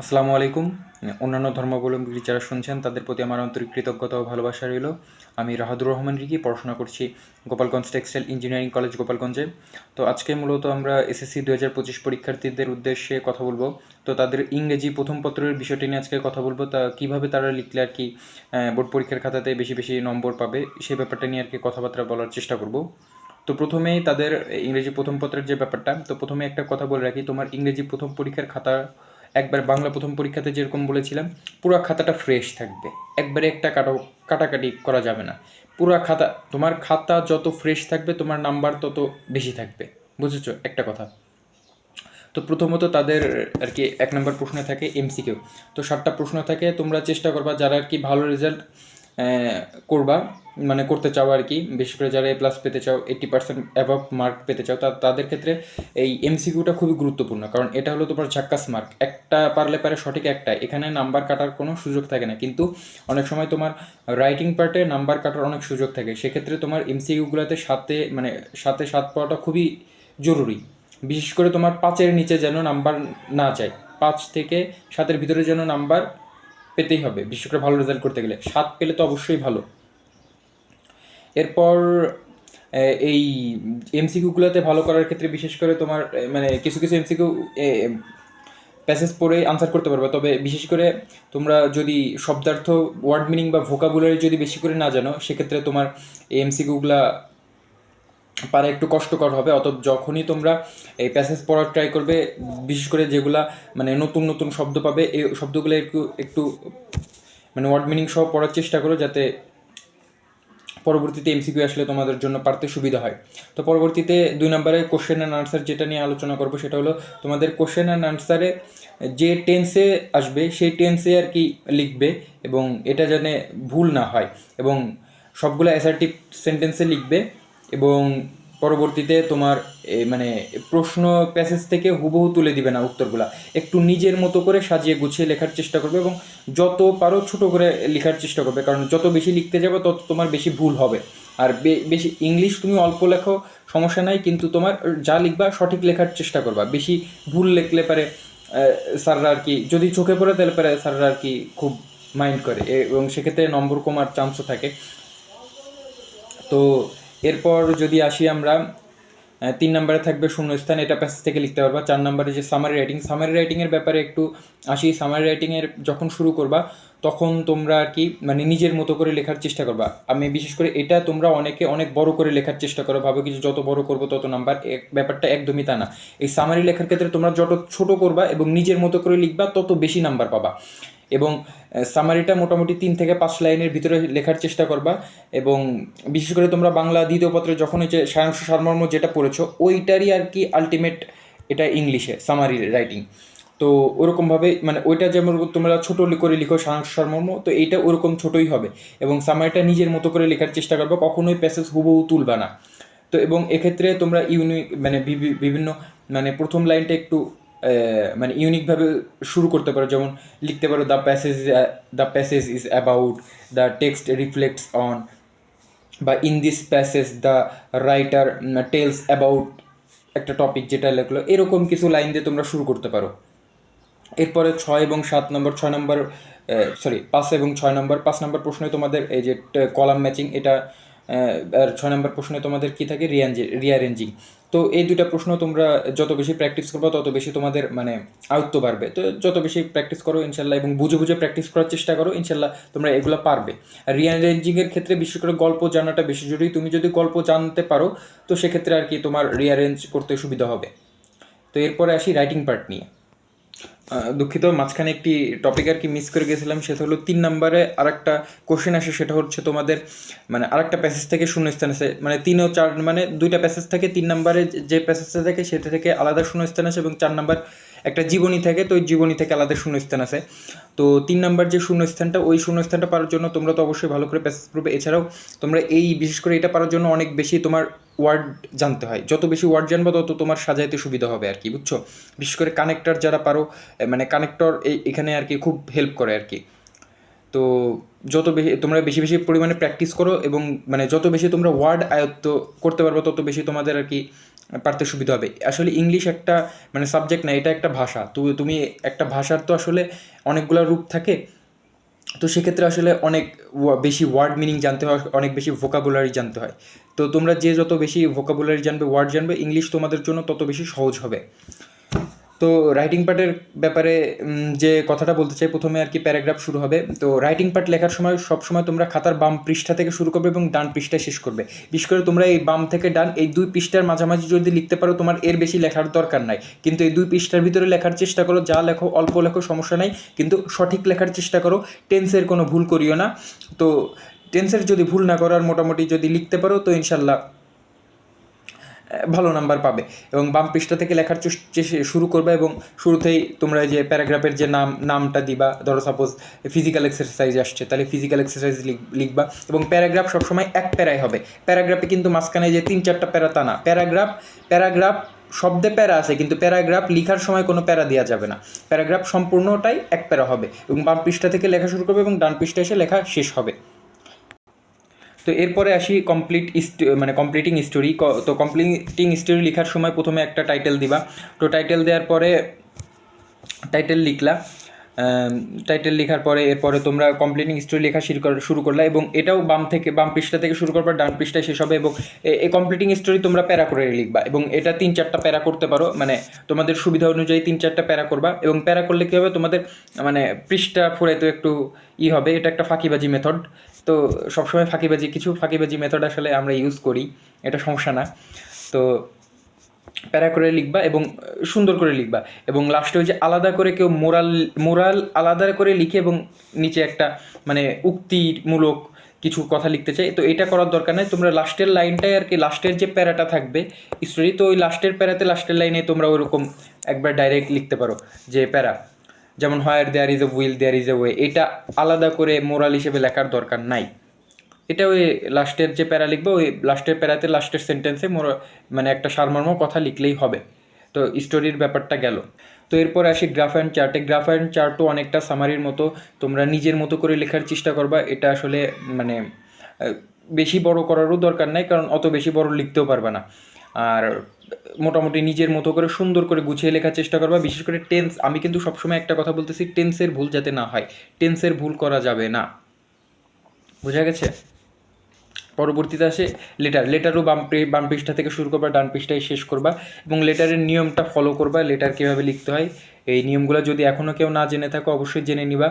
আসসালামু আলাইকুম। অন্যান্য ধর্মাবলম্বী যারা শুনছেন তাদের প্রতি আমার আন্তরিক কৃতজ্ঞতা ও ভালোবাসা রইল। আমি রাহাদুর রহমান রিকি, পড়াশোনা করছি গোপালগঞ্জ টেক্সটাইল ইঞ্জিনিয়ারিং কলেজ গোপালগঞ্জে। তো আজকে মূলত আমরা এসএসসি 2025 পরীক্ষার্থীদের উদ্দেশ্যে কথা বলবো। তো তাদের ইংরেজি প্রথম পত্রের বিষয়টি নিয়ে আজকে কথা বলবো। তা কীভাবে তারা লিখলে আর কি বোর্ড পরীক্ষার খাতাতে বেশি বেশি নম্বর পাবে সেই ব্যাপারটা নিয়ে আর কি কথাবার্তা বলার চেষ্টা করব। তো প্রথমেই তাদের ইংরেজি প্রথম পত্রের যে ব্যাপারটা, তো প্রথমে একটা কথা বলে রাখি, তোমার ইংরেজি প্রথম পরীক্ষার খাতা একবার বাংলা প্রথম পরীক্ষাতে যেরকম বলেছিলাম, পুরো খাতাটা ফ্রেশ থাকবে। একবারে একটা কাটাকাটি করা যাবে না। পুরো খাতা, তোমার খাতা যত ফ্রেশ থাকবে তোমার নাম্বার তত বেশি থাকবে। বুঝেছো একটা কথা? তো প্রথমত তাদের আর কি 1 নম্বর প্রশ্নে থাকে এমসিকিউ। তো 7টা প্রশ্ন থাকে, তোমরা চেষ্টা করবা যারা আর কি ভালো রেজাল্ট করবা, মানে করতে চাও আর কি, বিশেষ করে যারা A+ পেতে চাও, 80% অ্যাবভ মার্ক পেতে চাও, তাদের ক্ষেত্রে এই এমসিকিউটা খুবই গুরুত্বপূর্ণ। কারণ এটা হলো তোমার ঝাক্কাস মার্ক, একটা পারলে পারে সঠিক একটা, এখানে নাম্বার কাটার কোনো সুযোগ থাকে না। কিন্তু অনেক সময় তোমার রাইটিং পার্টে নাম্বার কাটার অনেক সুযোগ থাকে, সেক্ষেত্রে তোমার এমসিকিউগুলোতে সাথে 7 পাওয়াটা খুবই জরুরি। বিশেষ করে তোমার 5-এর নিচে যেন নাম্বার না যায়, 5 থেকে 7-এর ভিতরে যেন নাম্বার পেতেই হবে, বিশেষ করে ভালো রেজাল্ট করতে গেলে 7 পেলে তো অবশ্যই ভালো। এরপর এই এমসিকিউগুলোতে ভালো করার ক্ষেত্রে বিশেষ করে তোমার মানে কিছু কিছু এমসিকিউ প্যাসেজ পড়ে আনসার করতে পারবে। তবে বিশেষ করে তোমরা যদি শব্দার্থ, ওয়ার্ড মিনিং বা ভোকাবুলারি যদি বেশি করে না জানো, সেক্ষেত্রে তোমার এই এমসিকিউগুলা পারা একটু কষ্টকর হবে। যখনই তোমরা এই প্যাসেজ পড়ার ট্রাই করবে, বিশেষ করে যেগুলা মানে নতুন নতুন শব্দ পাবে, এই শব্দগুলো একটু একটু মানে ওয়ার্ড মিনিং সহ পড়ার চেষ্টা করো, যাতে পরবর্তীতে এমসিকিউ আসলে তোমাদের জন্য পারতে সুবিধা হয়। তো পরবর্তীতে 2 নম্বরে কোশ্চেন অ্যান্ড আনসার যেটা নিয়ে আলোচনা করবো, সেটা হলো তোমাদের কোশ্চেন অ্যান্ড আনসারে যে টেন্সে আসবে সেই টেন্সে আর কি লিখবে, এবং এটা যেন ভুল না হয়, এবং সবগুলো অ্যাসার্টিভ সেন্টেন্সে লিখবে। এবং পরবর্তীতে তোমার মানে প্রশ্ন প্যাসেজ থেকে হুবহু তুলে দিবে না উত্তরগুলা, একটু নিজের মতো করে সাজিয়ে গুছিয়ে লেখার চেষ্টা করবে, এবং যত পারো ছোট করে লেখার চেষ্টা করবে, কারণ যত বেশি লিখতে যাবে তত তোমার বেশি ভুল হবে। আর বেশি ইংলিশ তুমি অল্প লেখো সমস্যা নাই, কিন্তু তোমার যা লিখবা সঠিক লেখার চেষ্টা করবা। বেশি ভুল লিখলে পারে স্যাররা আর কি, যদি চোখে পড়ে তাহলে পারে স্যাররা আর কি খুব মাইন্ড করে, এবং সেক্ষেত্রে নম্বর কমার চান্সও থাকে। তো এরপর যদি আসি আমরা, 3 নম্বরে থাকবে শূন্যস্থান, এটা প্যাসেজ থেকে লিখতে পারবা। 4 নম্বরে যে সামারি রাইটিংয়ের ব্যাপারে একটু আসি। সামারি রাইটিংয়ের যখন শুরু করবা, তখন তোমরা আর কি মানে নিজের মতো করে লেখার চেষ্টা করবা। আমি বিশেষ করে এটা তোমরা অনেকে অনেক বড় করে লেখার চেষ্টা করো, ভাবো কি যে যত বড় করবো তত নাম্বার, ব্যাপারটা একদমই তা না। এই সামারি লেখার ক্ষেত্রে তোমরা যত ছোট করবা এবং নিজের মতো করে লিখবা, তত বেশি নাম্বার পাবা। এবং সামারিটা মোটামুটি 3 থেকে 5 লাইনের ভিতরে লেখার চেষ্টা করবা। এবং বিশেষ করে তোমরা বাংলা দ্বিতীয় পত্রে যখন হচ্ছে সারাংশ সারমর্ম যেটা পড়েছো, ওইটারই আর কি আলটিমেট এটা ইংলিশে সামারি রাইটিং। তো ওরকমভাবে মানে ওইটা যেমন তোমরা ছোটো করে লিখো সারাংশ সারমর্ম, তো এইটা ওরকম ছোটোই হবে। এবং সামারিটা নিজের মতো করে লেখার চেষ্টা করবে, কখনোই প্যাসেজ হুবহু তুলবা না। তো এবং এক্ষেত্রে তোমরা ইউনিক মানে বিভিন্ন মানে প্রথম লাইনটা একটু মানে ইউনিকভাবে শুরু করতে পারো, যেমন লিখতে পারো the passage is about, the text reflects on, বা in this passage the writer tells about একটা টপিক যেটা লেখলো, এরকম কিছু লাইন দিয়ে তোমরা শুরু করতে পারো। এরপরে 6 এবং 7 নম্বর, 6 নম্বর 5 এবং 6 নম্বর, 5 নম্বর প্রশ্নে তোমাদের এই যে কলাম ম্যাচিং এটা, আর 6 নম্বর প্রশ্নে তোমাদের কী থাকে রিঅ্যারেঞ্জিং। তো এই দুইটা প্রশ্ন তোমরা যত বেশি প্র্যাকটিস করবে তত বেশি তোমাদের মানে আয়ত্ত বাড়বে। তো যত বেশি প্র্যাকটিস করো ইনশাল্লাহ, এবং বুঝে বুঝে প্র্যাকটিস করার চেষ্টা করো, ইনশাল্লাহ তোমরা এগুলো পারবে। আর রিঅ্যারেঞ্জিংয়ের ক্ষেত্রে বিশেষ করে গল্প জানাটা বেশি জরুরি। তুমি যদি গল্প জানতে পারো, তো সেক্ষেত্রে আর কি তোমার রিঅ্যারেঞ্জ করতে সুবিধা হবে। তো এরপরে আসি রাইটিং পার্ট নিয়ে। দুঃখিত, মাঝখানে একটি টপিক আর কি মিস করে গেছিলাম, সেটা হলো 3 নম্বরে আরেকটা কোশ্চেন আসে, সেটা হচ্ছে তোমাদের মানে আরেকটা প্যাসেজ থেকে শূন্যস্থান আসে, মানে 3 ও 4 মানে 2টা প্যাসেজ থাকে। 3 নম্বরে যে প্যাসেজটা থাকে সেটা থেকে আলাদা শূন্যস্থান আসে, এবং 4 নম্বর একটা জীবনী থাকে, তো ওই জীবনী থেকে আলাদা শূন্যস্থান আছে। তো 3 নম্বর যে শূন্যস্থানটা, ওই শূন্যস্থানটা পাওয়ার জন্য তোমরা তো অবশ্যই ভালো করে প্যাসেজ পড়বে। এছাড়াও তোমরা এই বিশেষ করে এটা পাওয়ার জন্য অনেক বেশি তোমার ওয়ার্ড জানতে হয়। যত বেশি ওয়ার্ড জানবো তত তোমার সাজাইতে সুবিধা হবে আর কি, বুঝছো? বিশেষ করে কানেক্টর যারা পারো, মানে কানেক্টর এখানে আর কি খুব হেল্প করে আর কি। তো যত বেশি তোমরা বেশি বেশি পরিমাণে প্র্যাকটিস করো, এবং মানে যত বেশি তোমরা ওয়ার্ড আয়ত্ত করতে পারবে তত বেশি তোমাদের আর কি পারতে সুবিধা হবে। আসলে ইংলিশ একটা মানে সাবজেক্ট না, এটা একটা ভাষা। তুমি একটা ভাষার তো আসলে অনেকগুলো রূপ থাকে। তো সেক্ষেত্রে আসলে অনেক বেশি ওয়ার্ড মিনিং জানতে হয়, অনেক বেশি ভোকাবুলারি জানতে হয়। তো তোমরা যে যত বেশি ভোকাবুলারি জানবে, ওয়ার্ড জানবে, ইংলিশ তোমাদের জন্য তত বেশি সহজ হবে। তো রাইটিং পার্টের ব্যাপারে যে কথাটা বলতে চাই, প্রথমে আর কি প্যারাগ্রাফ শুরু হবে। তো রাইটিং পার্ট লেখার সময় সবসময় তোমরা খাতার বাম পৃষ্ঠা থেকে শুরু করবে এবং ডান পৃষ্ঠায় শেষ করবে। বিশেষ করে তোমরা এই বাম থেকে ডান এই 2 পৃষ্ঠার মাঝামাঝি যদি লিখতে পারো, তোমার এর বেশি লেখার দরকার নাই। কিন্তু এই 2 পৃষ্ঠার ভিতরে লেখার চেষ্টা করো, যা লেখো অল্প লেখো, সমস্যা নাই, কিন্তু সঠিক লেখার চেষ্টা করো। টেন্সের কোনো ভুল করিও না। তো টেন্সের যদি ভুল না করার মোটামুটি যদি লিখতে পারো, তো ইনশাল্লাহ ভালো নাম্বার পাবে। এবং বাম পৃষ্ঠা থেকে লেখার শুরু করবে এবং শুরুতেই তোমরা যে প্যারাগ্রাফের যে নামটা দিবা, ধরো সাপোজ ফিজিক্যাল এক্সারসাইজ আসছে, তাহলে ফিজিক্যাল এক্সারসাইজ লিখবা। এবং প্যারাগ্রাফ সবসময় এক প্যারাই হবে। প্যারাগ্রাফে কিন্তু মাঝখানে যে 3-4টা প্যারা তা না। প্যারাগ্রাফ শব্দে প্যারা আছে, কিন্তু প্যারাগ্রাফ লেখার সময় কোনো প্যারা দেওয়া যাবে না। প্যারাগ্রাফ সম্পূর্ণটাই এক প্যারা হবে এবং বাম পৃষ্ঠা থেকে লেখা শুরু করবে এবং ডান পৃষ্ঠায় এসে লেখা শেষ হবে। তো এরপরে আসি কমপ্লিটিং স্টোরি। তো কমপ্লিটিং স্টোরি লেখার সময় প্রথমে একটা টাইটেল দিবা। তো টাইটেল দেওয়ার পরে টাইটেল লিখলা। টাইটেল লেখার পরে এরপরে তোমরা কমপ্লিটিং স্টোরি লেখা শুরু করলা এবং এটাও বাম পৃষ্ঠা থেকে শুরু করবা, ডান পৃষ্ঠায় শেষ হবে। এবং এই কমপ্লিটিং স্টোরি তোমরা প্যারা করে লিখবা এবং এটা 3-4টা প্যারা করতে পারো, মানে তোমাদের সুবিধা অনুযায়ী 3-4টা প্যারা করবা। এবং প্যারা করলে কী হবে, তোমাদের মানে পৃষ্ঠা ফুরাইতে একটু হবে। এটা একটা ফাঁকিবাজি মেথড। তো সবসময় ফাঁকিবাজি মেথড আসলে আমরা ইউজ করি, এটা সমস্যা না। তো প্যারা করে লিখবা এবং সুন্দর করে লিখবা। এবং লাস্টে ওই যে আলাদা করে কেউ মোরাল আলাদা করে লিখে এবং নিচে একটা মানে উক্তিমূলক কিছু কথা লিখতে চাই, তো এটা করার দরকার নেই। তোমরা লাস্টের লাইনটাই আর কি, লাস্টের যে প্যারাটা থাকবে স্টোরি, তো ওই লাস্টের প্যারাতে লাস্টের লাইনে তোমরা ওইরকম একবার ডাইরেক্ট লিখতে পারো যে প্যারা, যেমন where there is a will there is a way. এটা আলাদা করে মোরাল হিসেবে লেখার দরকার নাই। এটা ওই লাস্টের যে প্যারা লিখবো, ওই লাস্টের প্যারাতে লাস্টের সেন্টেন্সে মানে একটা সারমর্ম কথা লিখলেই হবে। তো স্টোরির ব্যাপারটা গেল। তো এরপর আসি গ্রাফ অ্যান্ড চার্টে। গ্রাফ অ্যান্ড চার্টও অনেকটা সামারির মতো, তোমরা নিজের মতো করে লেখার চেষ্টা করবা। এটা আসলে মানে বেশি বড় করারও দরকার নাই, কারণ অত বেশি বড় লিখতেও পারবে না। আর মোটামুটি নিজের মতো করে সুন্দর করে গুছিয়ে লেখার চেষ্টা করবা। বিশেষ করে টেন্স, আমি কিন্তু সবসময় একটা কথা বলতেছি, টেন্সের ভুল যাতে না হয়। টেন্সের ভুল করা যাবে না, বোঝা গেছে? পরবর্তীতে আসে লেটারও বাম পৃষ্ঠা থেকে শুরু করবা, ডান পৃষ্ঠায় শেষ করবা এবং লেটারের নিয়মটা ফলো করবা। লেটার কীভাবে লিখতে হয় এই নিয়মগুলো যদি এখনও কেউ না জেনে থাকো, অবশ্যই জেনে নিবা।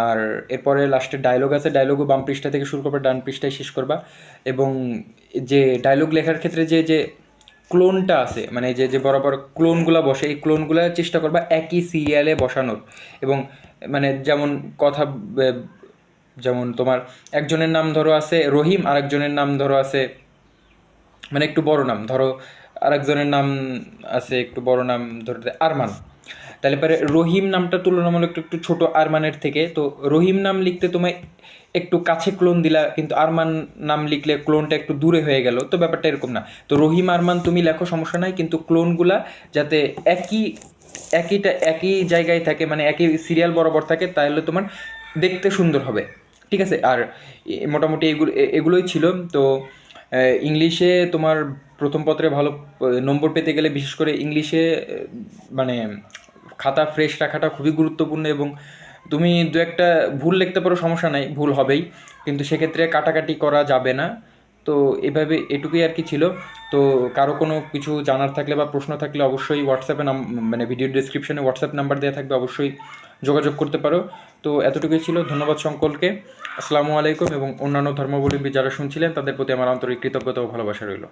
আর এরপরে লাস্টে ডায়লগ আছে, ডায়লগও বাম পৃষ্ঠা থেকে শুরু করবা, ডান পৃষ্ঠায় শেষ করবা। এবং যে ডায়লগ লেখার ক্ষেত্রে যে ক্লোনটা আছে, মানে যে বরাবর ক্লোনগুলো বসে, এই ক্লোনগুলো চেষ্টা করবা একই সিরিয়ালে বসানোর। এবং মানে যেমন তোমার একজনের নাম ধরো আছে রহিম, আরেকজনের নাম ধরো আছে মানে একটু বড় নাম, ধরো আরেকজনের নাম আছে একটু বড় নাম, ধরো আরমান। তাহলে পরে রহিম নামটা তুলনামূলক একটু ছোট আরমানের থেকে। তো রহিম নাম লিখতে তোমায় একটু কাছে ক্লোন দিলা, কিন্তু আরমান নাম লিখলে ক্লোনটা একটু দূরে হয়ে গেল। তো ব্যাপারটা এরকম না। তো রহিম আরমান তুমি লেখো, সমস্যা নাই, কিন্তু ক্লোনগুলা যাতে একই জায়গায় থাকে, মানে একই সিরিয়াল বরাবর থাকে, তাহলে তোমার দেখতে সুন্দর হবে। ঠিক আছে? আর মোটামুটি এগুলোই ছিল। তো ইংলিশে তোমার প্রথম পত্রে ভালো নম্বর পেতে গেলে বিশেষ করে ইংলিশে মানে খাতা ফ্রেশ রাখাটা খুবই গুরুত্বপূর্ণ। এবং তুমি দু একটা ভুল লিখতে পারো, সমস্যা নাই, ভুল হবেই, কিন্তু সেক্ষেত্রে কাটাকাটি করা যাবে না। তো এভাবে এটুকুই আর কি ছিল। তো কারো কোনো কিছু জানার থাকলে বা প্রশ্ন থাকলে অবশ্যই হোয়াটসঅ্যাপে মানে ভিডিও ডিসক্রিপশনে হোয়াটসঅ্যাপ নাম্বার দেওয়া থাকবে, অবশ্যই যোগাযোগ করতে পারো। তো এতটুকুই ছিল। ধন্যবাদ সকলকে। আসসালামু আলাইকুম। এবং অন্যান্য ধর্মাবলম্বী যারা শুনছিলেন তাদের প্রতি আমার আন্তরিক কৃতজ্ঞতা ও ভালোবাসা রইল।